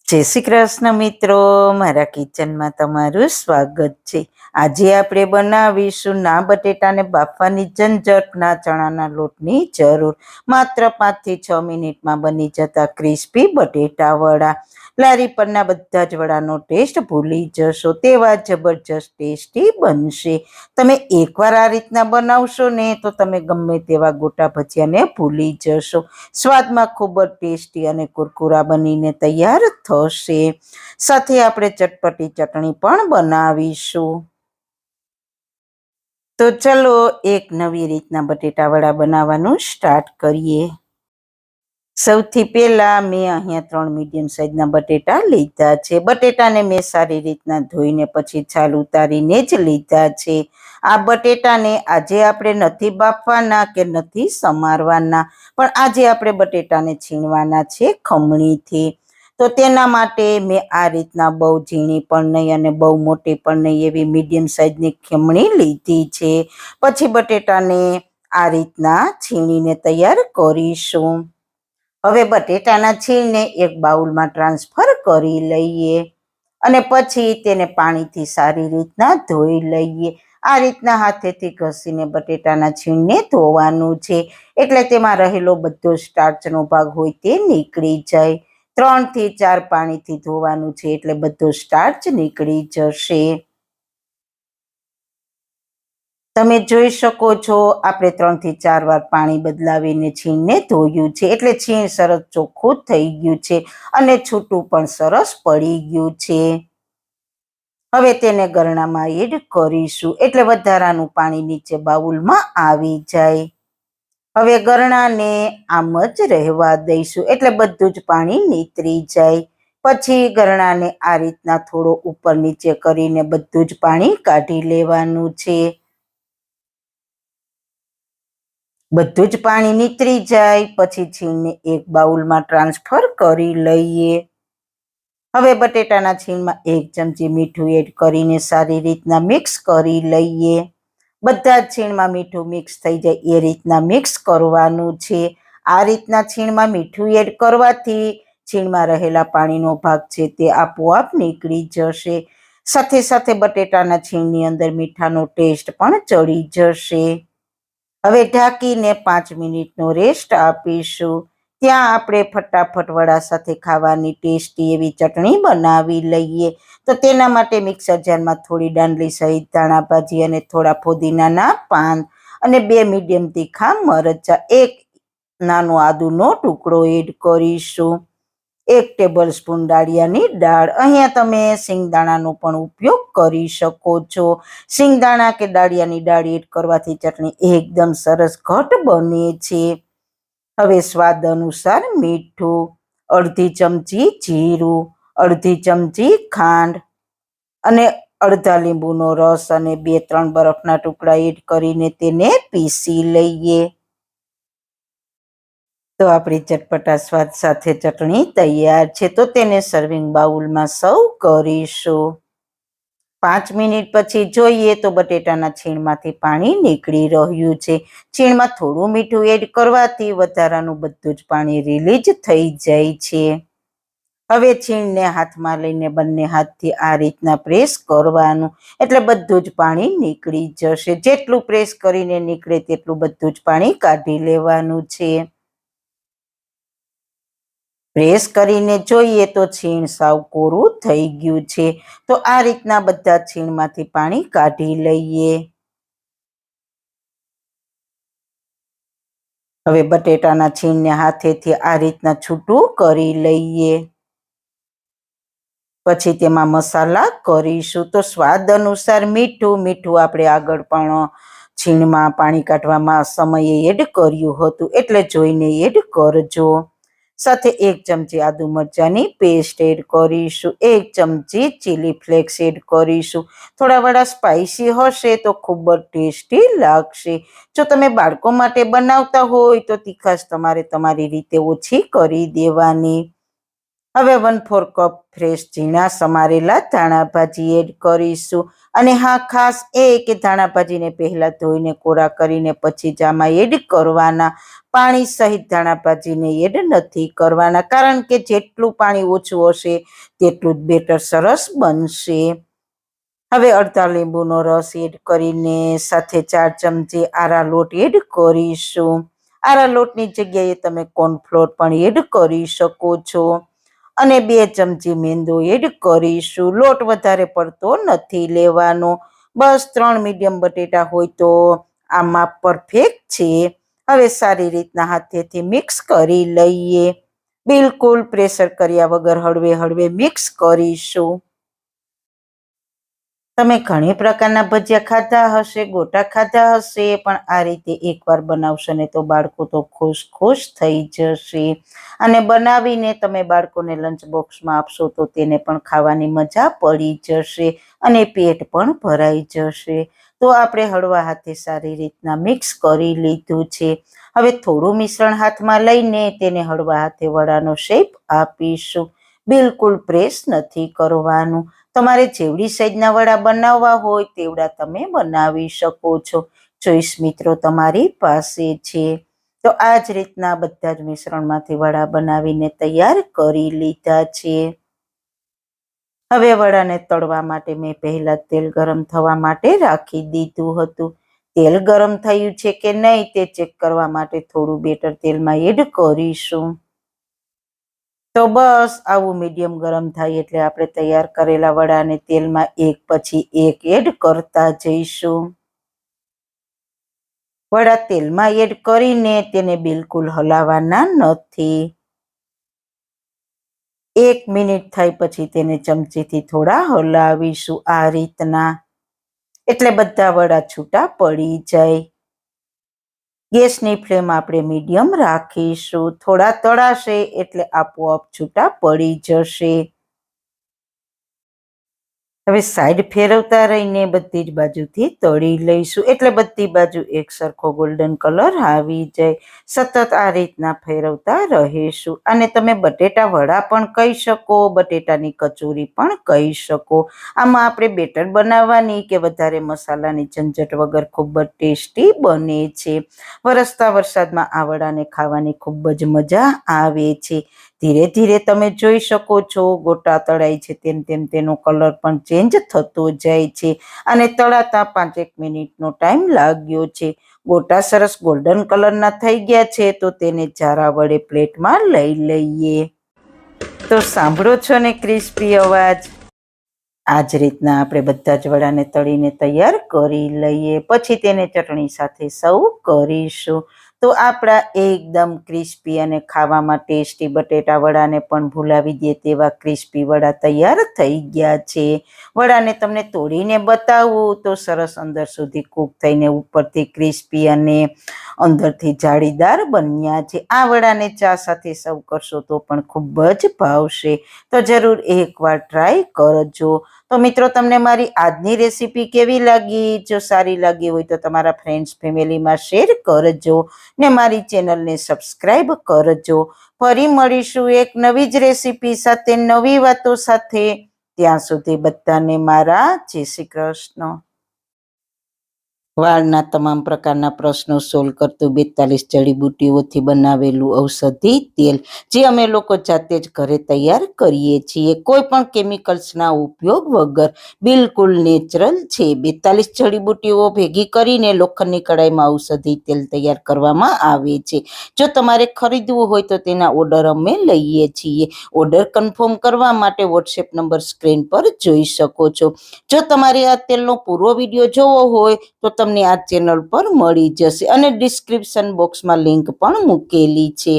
જય શ્રી કૃષ્ણ મિત્રો, મારા કિચનમાં તમારું સ્વાગત છે। આજે આપણે બનાવીશું ના બટેટાને બાફવાની ઝંઝટ, ના ચણાના લોટની જરૂર, માત્ર 5 થી 6 મિનિટમાં બની જતા ક્રિસ્પી બટેટા વડા। લારી પરના બધા જ વડાનો ટેસ્ટ ભૂલી જશો તેવા જબરજસ્ત ટેસ્ટી બનશે। તમે એકવાર આ રીતના બનાવશો ને તો તમે ગમે તેવા ગોટા ભજીયાને ભૂલી જશો। સ્વાદમાં ખૂબ જ ટેસ્ટી અને કુરકુરા બનીને તૈયાર થશે। સાથે આપણે ચટપટી ચટણી પણ બનાવીશું। તો ચલો એક નવી રીતના બટેટા વડા બનાવવાનું સ્ટાર્ટ કરીએ। સૌથી પહેલા મેં અહીંયા 3 મીડિયમ સાઇઝના બટેટા લીધા છે। બટેટાને મેં સારી રીતના ધોઈને પછી છાલ ઉતારીને જ લીધા છે। આ બટેટાને આજે આપણે નથી બાફવાના કે નથી સમારવાના, પણ આજે આપણે બટેટાને છીણવાના છે ખમણીથી। તો તેના માટે મેં આ રીતના બહુ ઝીણી પણ નહીં અને બહુ મોટી પણ નહીં એવી મીડિયમ સાઇઝની ખમણી લીધી છે। પછી બટેટાને આ રીતના છીણીને તૈયાર કરીશું। હવે બટેટાના છીણને એક બાઉલમાં ટ્રાન્સફર કરી લઈએ અને પછી તેને પાણીથી સારી રીતના ધોઈ લઈએ। આ રીતના હાથેથી ઘસીને બટેટાના છીણને ધોવાનું છે, એટલે તેમાં રહેલો બધો સ્ટાર્ચનો ભાગ હોય તે નીકળી જાય। 3 થી 4 પાણીથી ધોવાનું છે, એટલે બધો સ્ટાર્ચ નીકળી જશે। તમે જોઈ શકો છો આપણે 3 થી 4 વાર પાણી બદલાવીને છીણને ધોયું છે, એટલે છીણ સરસ ચોખ્ખું થઈ ગયું છે અને છૂટું પણ સરસ પડી ગયું છે। હવે તેને ગરણામાં એડ કરીશું, એટલે વધારાનું પાણી નીચે બાઉલમાં આવી જાય। હવે ગરણાને આમ જ રહેવા દઈશું, એટલે બધું જ પાણી નીતરી જાય। પછી ગરણાને આ રીતના થોડો ઉપર નીચે કરીને બધું જ પાણી કાઢી લેવાનું છે। બધું જ પાણી નીતરી જાય પછી છીણને એક બાઉલમાં ટ્રાન્સફર કરી લઈએ। હવે બટેટાના છીણમાં 1 ચમચી મીઠું એડ કરીને સારી રીતના મિક્સ કરી લઈએ। બધા જ છીણમાં મીઠું મિક્સ થઈ જાય એ રીતના મિક્સ કરવાનું છે। આ રીતના છીણમાં મીઠું એડ કરવાથી છીણમાં રહેલા પાણીનો ભાગ છે તે આપોઆપ નીકળી જશે। સાથે સાથે બટેટાના છીણની અંદર મીઠાનો ટેસ્ટ પણ ચડી જશે। હવે ઢાંકીને 5 મિનિટનો રેસ્ટ આપીશું। ત્યાં આપણે ફટાફટ વડા સાથે ખાવાની ટેસ્ટી એવી ચટણી બનાવી લઈએ। તો તેના માટે મિક્સર જારમાં થોડી દાંડલી સહિત ધાણા ભાજી અને થોડા ફુદીનાના પાન અને 2 મીડિયમ તીખા મરચાં, 1 નાનો આદુનો ટુકડો એડ કરીશું। 1 ટેબલ સ્પૂન દાળિયાની દાળ, અહીંયા તમે સિંગદાણાનો પણ ઉપયોગ કરી શકો છો। સિંગદાણા કે દાળિયાની દાળ એડ કરવાથી ચટણી એકદમ સરસ ઘટ બને છે। હવે સ્વાદ અનુસાર મીઠું, અડધી ચમચી જીરું, અડધી ચમચી ખાંડ અને અડધા લીંબુનો રસ અને 2-3 બરફના ટુકડા એડ કરીને તેને પીસી લઈએ। તો આપણી ચટપટા સ્વાદ સાથે ચટણી તૈયાર છે। તો તેને સર્વિંગ બાઉલમાં સર્વ કરીશું। 5 મિનિટ પછી જોઈએ તો બટેટાના છીણમાંથી પાણી નીકળી રહ્યું છે। છીણમાં થોડું મીઠું એડ કરવાથી વધારાનું બધું જ પાણી રિલીઝ થઈ જાય છે। હવે છીણને હાથમાં લઈને બંને હાથથી આ રીતના પ્રેસ કરવાનું, એટલે બધું જ પાણી નીકળી જશે। જેટલું પ્રેસ કરીને નીકળે તેટલું બધું જ પાણી કાઢી લેવાનું છે। પ્રેસ કરીને જોઈએ તો છીણ સાવ કોરું થઈ ગયું છે। તો આ રીતના બધા છીણમાંથી પાણી કાઢી લઈએ। હવે બટેટાના છીણને હાથેથી આ રીતના છૂટું કરી લઈએ। પછી તેમાં મસાલા કરીશું। તો સ્વાદ અનુસાર મીઠું આપણે આગળ પણ છીણમાં પાણી કાઢવામાં સમયે એડ કર્યું હતું, એટલે જોઈને એડ કરજો। સાથે 1 ચમચી આદુ મરચાંની પેસ્ટ એડ કરીશું। 1 ચમચી ચીલી ફ્લેક્સ એડ કરીશું। થોડા વડા સ્પાઇસી હશે તો ખૂબ જ ટેસ્ટી લાગશે। જો તમે બાળકો માટે બનાવતા હોય તો તીખાશ તમારે તમારી રીતે ઓછી કરી દેવાની। હવે 1/4 કપ ફ્રેશ ઝીણા સમારેલા ધાણા ભાજી એડ કરીશું. અને હા, ખાસ એ કે ધાણા ભાજીને પહેલા ધોઈને કોરા કરીને પછી જ આમાં એડ કરવાના. પાણી સહિત ધાણા ભાજીને એડ નથી કરવાના, કારણ કે જેટલું પાણી ઓછું હશે તેટલું જ બેટર સરસ બનશે. હવે અડધા લીંબુનો રસ એડ કરીને સાથે 4 ચમચી આરા લોટ એડ કરીશું. આરા લોટની જગ્યાએ તમે કોર્નફ્લોર પણ એડ કરી શકો છો. અને 2 ચમચી મેંદો એડ કરીશું. લોટ વધારે પડતો નથી લેવાનો, બસ 3 મીડિયમ બટેટા હોય તો આમાં પરફેક્ટ છે. હવે સારી રીતના હાથેથી મિક્સ કરી લઈએ. બિલકુલ પ્રેશર કર્યા વગર હળવે હળવે મિક્સ કરીશું. તમે ઘણી પ્રકારના ભજીયા ખાધા હશે, ગોટા ખાધા હશે, પણ આ રીતે એકવાર બનાવશો ને તો બાળકો તો ખુશ થઈ જશે. અને બનાવીને તમે બાળકોને લંચ બોક્સમાં આપશો તો તેને પણ ખાવાની મજા પડી જશે અને પેટ પણ ભરાઈ જશે. તો આપણે હળવા હાથે સારી રીતના મિક્સ કરી લીધું છે. હવે થોડું મિશ્રણ હાથમાં લઈને તેને હળવા હાથે વડાનો શેપ આપીશું. બિલકુલ પ્રેસ નથી કરવાનું. તમારે જેવડી સાઈઝના વડા બનાવવા હોય તેવડા તમે બનાવી શકો છો. ચોઈસ મિત્રો તમારી પાસે છે. તો આ જ રીતના બધા જ મિશ્રણમાંથી વડા બનાવીને તૈયાર કરી લીધા છે. હવે વડાને તળવા માટે મેં પહેલા તેલ ગરમ થવા માટે રાખી દીધું હતું. તેલ ગરમ થયું છે કે નહીં તે ચેક કરવા માટે થોડું બેટર તેલમાં એડ કરીશું. તો બસ આવું મીડિયમ ગરમ થાય એટલે આપણે તૈયાર કરેલા વડાને તેલમાં એક પછી એક એડ કરતા જઈશું. વડા તેલમાં એડ કરીને તેને બિલકુલ હલાવવાના નથી. 1 મિનિટ થાય પછી તેને ચમચીથી થોડા હલાવીશું આ રીતના, એટલે બધા વડા છૂટા પડી જાય. ગેસની ફ્લેમ આપણે મીડિયમ રાખીશું. થોડા તળાશે એટલે આપોઆપ છૂટા પડી જશે. હવે સાઈડ ફેરવતા રહીને બધી જ બાજુથી તળી લઈશું, એટલે બધી બાજુ એક સરખો ગોલ્ડન કલર આવી જાય. સતત આ રીતના ફેરવતા રહીશું. અને તમે બટેટા વડા પણ કહી શકો, બટેટાની કચોરી પણ કહી શકો. આમાં આપણે બેટર બનાવવાની કે વધારે મસાલાની ઝંઝટ વગર ખૂબ જ ટેસ્ટી બને છે. વરસતા વરસાદમાં આ વડાને ખાવાની ખૂબ જ મજા આવે છે. ધીરે ધીરે તમે જોઈ શકો છો ગોટા તળાય છે તેમ તેમ તેનો કલર પણ ચેન્જ થતો જાય છે. અને તળાતા 5-1 મિનિટનો ટાઈમ લાગ્યો છે. ગોટા સરસ ગોલ્ડન કલરના થઈ ગયા છે તો તેને જારા વડે પ્લેટમાં લઈ લઈએ. તો સાંભળો છો ને ક્રિસ્પી અવાજ? આ જ રીતના આપણે બધા જ વડાને તળીને તૈયાર કરી લઈએ. પછી તેને ચટણી સાથે સર્વ કરીશું. તો આપણા એકદમ ક્રિસ્પી અને ખાવામાં ટેસ્ટી બટેટા વડાને પણ ભૂલાવી દે તેવા ક્રિસ્પી વડા તૈયાર થઈ ગયા છે. વડાને તમને તોડીને બતાવું તો સરસ અંદર સુધી કૂક થઈને ઉપરથી ક્રિસ્પી અને અંદરથી જાળીદાર બન્યા છે. આ વડાને ચા સાથે સર્વ કરશો તો પણ ખૂબ જ ભાવશે. તો જરૂર એકવાર ટ્રાય કરજો. તો મિત્રો, તમને મારી આજની રેસીપી કેવી લાગી? જો સારી લાગી હોય તો તમારા ફ્રેન્ડ્સ ફેમિલીમાં શેર કરજો ને મારી ચેનલને સબસ્ક્રાઈબ કરજો. ફરી મળીશું એક નવી જ રેસીપી સાથે, નવી વાતો સાથે. ત્યાં સુધી બધાને મારા જય શ્રી કૃષ્ણ. વાળના તમામ પ્રકારના પ્રશ્નો સોલ્વ કરતું 42 જડીબુટ્ટીઓથી બનાવેલું ઔષધિ તેલ, જે અમે લોકો જાતે જ ઘરે તૈયાર કરીએ છીએ, કોઈ પણ કેમિકલ્સના ઉપયોગ વગર. બિલકુલ નેચરલ છે. 42 જડીબુટ્ટીઓ ભેગી કરીને લોખંડની કડાઈમાં ઔષધિ તેલ તૈયાર કરવામાં આવે છે. જો તમારે ખરીદવું હોય તો તેના ઓર્ડર અમે લઈએ છીએ. ઓર્ડર કન્ફર્મ કરવા માટે વોટ્સએપ નંબર સ્ક્રીન પર જોઈ શકો છો. જો તમારે આ તેલનો પૂરો વિડીયો જોવો હોય તો તમને આ ચેનલ પર મળી જશે અને ડિસ્ક્રિપ્શન બોક્સમાં લિંક પણ મૂકેલી છે.